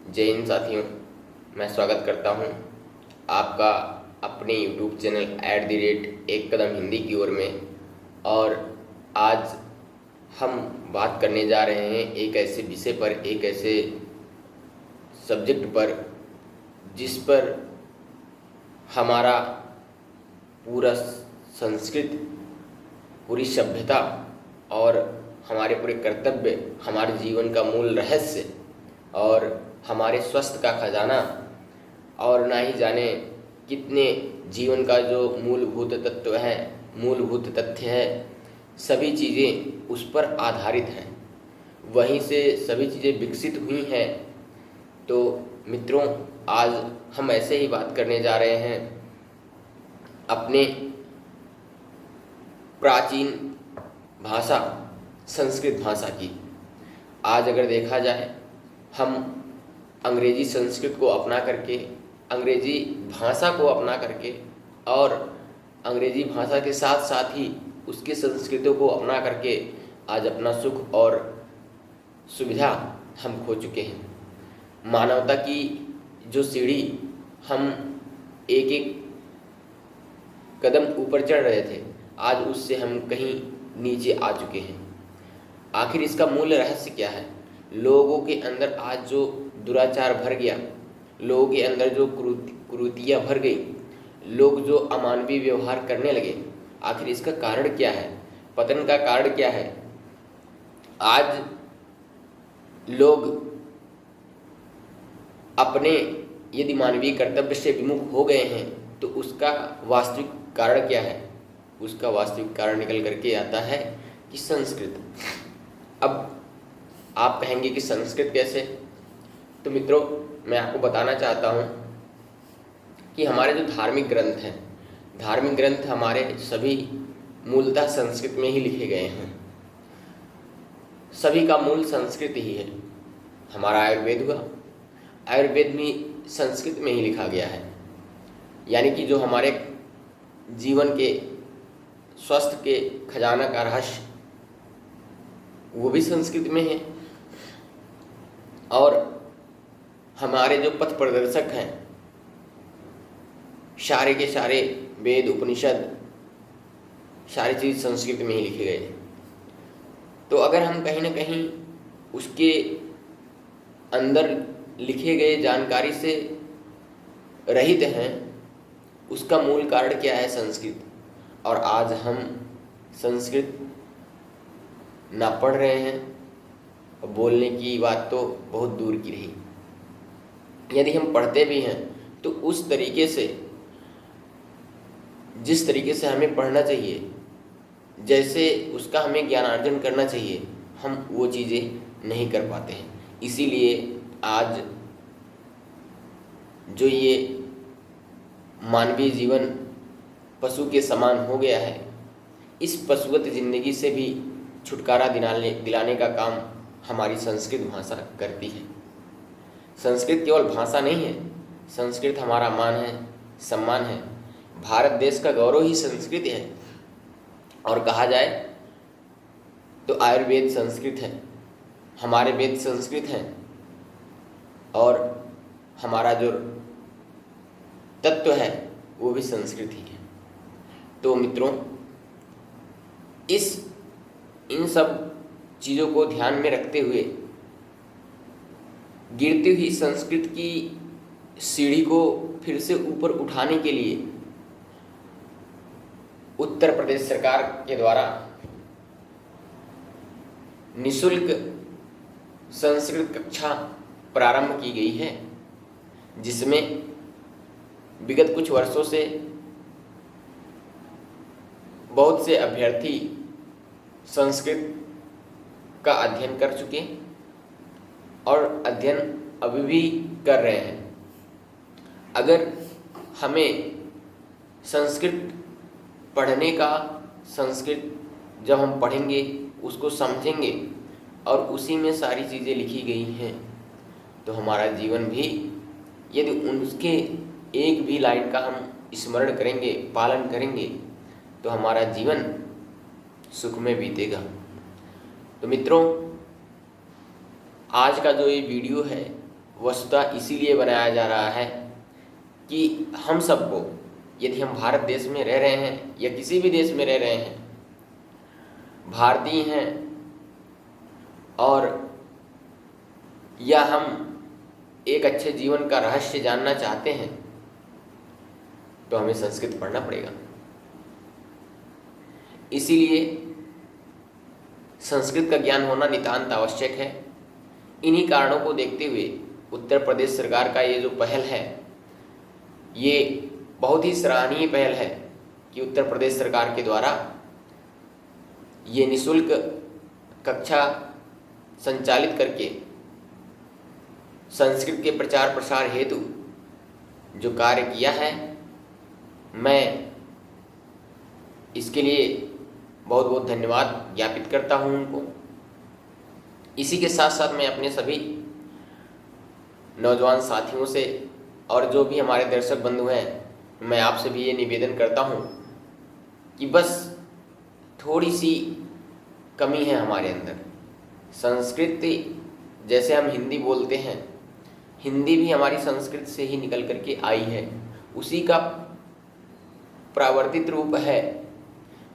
जय हिंद साथियों। मैं स्वागत करता हूं आपका अपने YouTube चैनल @एक कदम हिंदी की ओर में। और आज हम बात करने जा रहे हैं एक ऐसे विषय पर, एक ऐसे सब्जेक्ट पर जिस पर हमारा पूरा संस्कृत, पूरी सभ्यता और हमारे पूरे कर्तव्य, हमारे जीवन का मूल रहस्य और हमारे स्वास्थ्य का खजाना और ना ही जाने कितने जीवन का जो मूलभूत तत्व है, मूलभूत तथ्य है, सभी चीज़ें उस पर आधारित हैं। वहीं से सभी चीज़ें विकसित हुई हैं। तो मित्रों, आज हम ऐसे ही बात करने जा रहे हैं अपने प्राचीन भाषा संस्कृत भाषा की। आज अगर देखा जाए, हम अंग्रेजी संस्कृत को अपना करके, अंग्रेजी भाषा को अपना करके और अंग्रेजी भाषा के साथ साथ ही उसके संस्कृतों को अपना करके आज अपना सुख और सुविधा हम खो चुके हैं। मानवता की जो सीढ़ी हम एक एक कदम ऊपर चढ़ रहे थे, आज उससे हम कहीं नीचे आ चुके हैं। आखिर इसका मूल रहस्य क्या है? लोगों के अंदर आज जो दुराचार भर गया, लोगों के अंदर जो कुरीतियाँ भर गई, लोग जो अमानवीय व्यवहार करने लगे, आखिर इसका कारण क्या है? पतन का कारण क्या है? आज लोग अपने यदि मानवीय कर्तव्य से विमुख हो गए हैं तो उसका वास्तविक कारण क्या है? उसका वास्तविक कारण निकल करके आता है कि संस्कृत। अब आप कहेंगे कि संस्कृत कैसे? तो मित्रों, मैं आपको बताना चाहता हूँ कि हमारे जो धार्मिक ग्रंथ हैं, धार्मिक ग्रंथ हमारे सभी मूलतः संस्कृत में ही लिखे गए हैं। सभी का मूल संस्कृत ही है। हमारा आयुर्वेद हुआ, आयुर्वेद भी संस्कृत में ही लिखा गया है। यानी कि जो हमारे जीवन के स्वास्थ्य के खजाना का रहस्य, वो भी संस्कृत में है। और हमारे जो पथ प्रदर्शक हैं, सारे के सारे वेद, उपनिषद, सारी चीज़ संस्कृत में ही लिखे गए हैं। तो अगर हम कहीं ना कहीं उसके अंदर लिखे गए जानकारी से रहित हैं, उसका मूल कारण क्या है? संस्कृत। और आज हम संस्कृत ना पढ़ रहे हैं, और बोलने की बात तो बहुत दूर की रही। यदि हम पढ़ते भी हैं तो उस तरीके से, जिस तरीके से हमें पढ़ना चाहिए, जैसे उसका हमें ज्ञानार्जन करना चाहिए, हम वो चीज़ें नहीं कर पाते हैं। इसीलिए आज जो ये मानवीय जीवन पशु के समान हो गया है, इस पशुवत जिंदगी से भी छुटकारा दिलाने का काम हमारी संस्कृत भाषा करती है। संस्कृत केवल भाषा नहीं है, संस्कृत हमारा मान है, सम्मान है। भारत देश का गौरव ही संस्कृत है। और कहा जाए तो आयुर्वेद संस्कृत है, हमारे वेद संस्कृत हैं, और हमारा जो तत्व है वो भी संस्कृत ही है। तो मित्रों, इन सब चीज़ों को ध्यान में रखते हुए गिरती हुई संस्कृत की सीढ़ी को फिर से ऊपर उठाने के लिए उत्तर प्रदेश सरकार के द्वारा निःशुल्क संस्कृत कक्षा प्रारंभ की गई है, जिसमें विगत कुछ वर्षों से बहुत से अभ्यर्थी संस्कृत का अध्ययन कर चुके और अध्ययन अभी भी कर रहे हैं। अगर हमें संस्कृत पढ़ने का, संस्कृत जब हम पढ़ेंगे, उसको समझेंगे और उसी में सारी चीज़ें लिखी गई हैं, तो हमारा जीवन भी, यदि उसके एक भी लाइन का हम स्मरण करेंगे, पालन करेंगे, तो हमारा जीवन सुख में बीतेगा। तो मित्रों, आज का जो ये वीडियो है वस्तुतः इसीलिए बनाया जा रहा है कि हम सबको, यदि हम भारत देश में रह रहे हैं या किसी भी देश में रह रहे हैं, भारतीय हैं और या हम एक अच्छे जीवन का रहस्य जानना चाहते हैं, तो हमें संस्कृत पढ़ना पड़ेगा। इसीलिए संस्कृत का ज्ञान होना नितांत आवश्यक है। इन्हीं कारणों को देखते हुए उत्तर प्रदेश सरकार का ये जो पहल है, ये बहुत ही सराहनीय पहल है कि उत्तर प्रदेश सरकार के द्वारा ये निःशुल्क कक्षा संचालित करके संस्कृत के प्रचार प्रसार हेतु जो कार्य किया है, मैं इसके लिए बहुत बहुत धन्यवाद ज्ञापित करता हूँ उनको। इसी के साथ साथ मैं अपने सभी नौजवान साथियों से और जो भी हमारे दर्शक बंधु हैं, मैं आपसे भी ये निवेदन करता हूँ कि बस थोड़ी सी कमी है हमारे अंदर। संस्कृति, जैसे हम हिंदी बोलते हैं, हिंदी भी हमारी संस्कृत से ही निकल करके आई है, उसी का प्रावर्तित रूप है।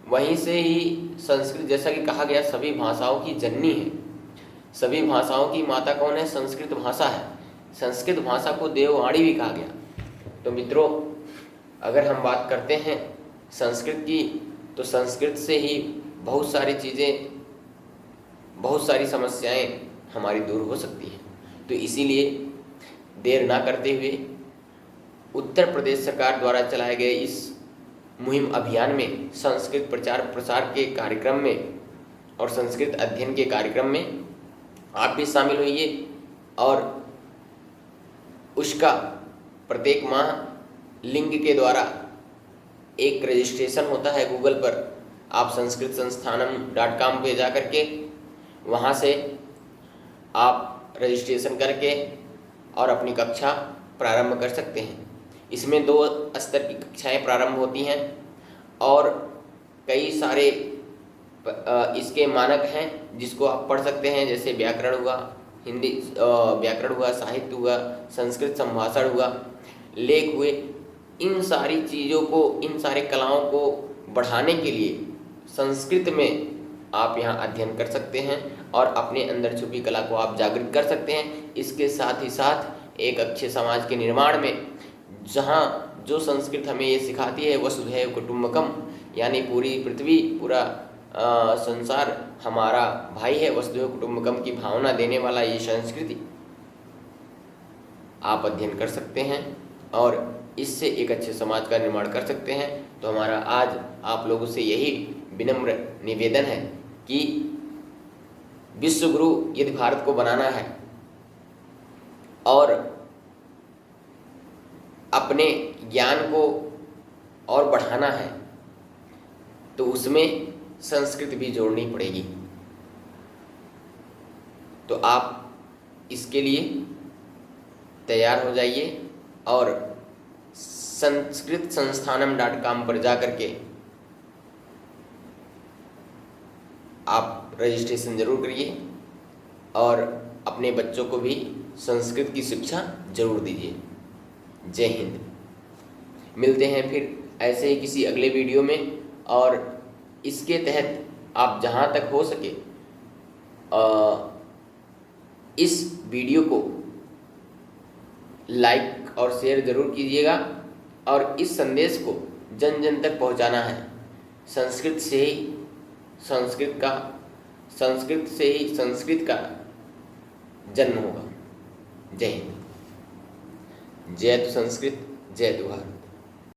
वहीं से ही संस्कृत, जैसा कि कहा गया, सभी भाषाओं की जननी है। सभी भाषाओं की माता कौन है? संस्कृत भाषा है। संस्कृत भाषा को देववाणी भी कहा गया। तो मित्रों, अगर हम बात करते हैं संस्कृत की, तो संस्कृत से ही बहुत सारी चीज़ें, बहुत सारी समस्याएं हमारी दूर हो सकती हैं। तो इसीलिए देर ना करते हुए उत्तर प्रदेश सरकार द्वारा चलाए गए इस मुहिम अभियान में, संस्कृत प्रचार प्रसार के कार्यक्रम में और संस्कृत अध्ययन के कार्यक्रम में आप भी शामिल होइए। और उसका प्रत्येक माह लिंक के द्वारा एक रजिस्ट्रेशन होता है गूगल पर। आप sanskritsansthanam.com पे जा करके वहाँ से आप रजिस्ट्रेशन करके और अपनी कक्षा प्रारंभ कर सकते हैं। इसमें 2 स्तर की कक्षाएं प्रारंभ होती हैं और कई सारे इसके मानक हैं जिसको आप पढ़ सकते हैं, जैसे व्याकरण हुआ, हिंदी व्याकरण हुआ, साहित्य हुआ, संस्कृत संभाषण हुआ, लेख हुए। इन सारी चीज़ों को, इन सारे कलाओं को बढ़ाने के लिए संस्कृत में आप यहाँ अध्ययन कर सकते हैं और अपने अंदर छुपी कला को आप जागृत कर सकते हैं। इसके साथ ही साथ एक अच्छे समाज के निर्माण में, जहाँ जो संस्कृत हमें ये सिखाती है, वसुधैव कुटुम्बकम, यानी पूरी पृथ्वी, पूरा संसार हमारा भाई है, वसुधैव कुटुम्बकम की भावना देने वाला ये संस्कृति आप अध्ययन कर सकते हैं और इससे एक अच्छे समाज का निर्माण कर सकते हैं। तो हमारा आज आप लोगों से यही विनम्र निवेदन है कि विश्व गुरु यदि भारत को बनाना है और अपने ज्ञान को और बढ़ाना है, तो उसमें संस्कृत भी जोड़नी पड़ेगी। तो आप इसके लिए तैयार हो जाइए और sanskritsansthanam.com पर जा करके आप रजिस्ट्रेशन जरूर करिए और अपने बच्चों को भी संस्कृत की शिक्षा जरूर दीजिए। जय हिंद। मिलते हैं फिर ऐसे ही किसी अगले वीडियो में, और इसके तहत आप जहाँ तक हो सके इस वीडियो को लाइक और शेयर जरूर कीजिएगा और इस संदेश को जन जन तक पहुँचाना है। संस्कृत से ही संस्कृत का जन्म होगा। जय हिंद। जय तु संस्कृत, जय तु भारत।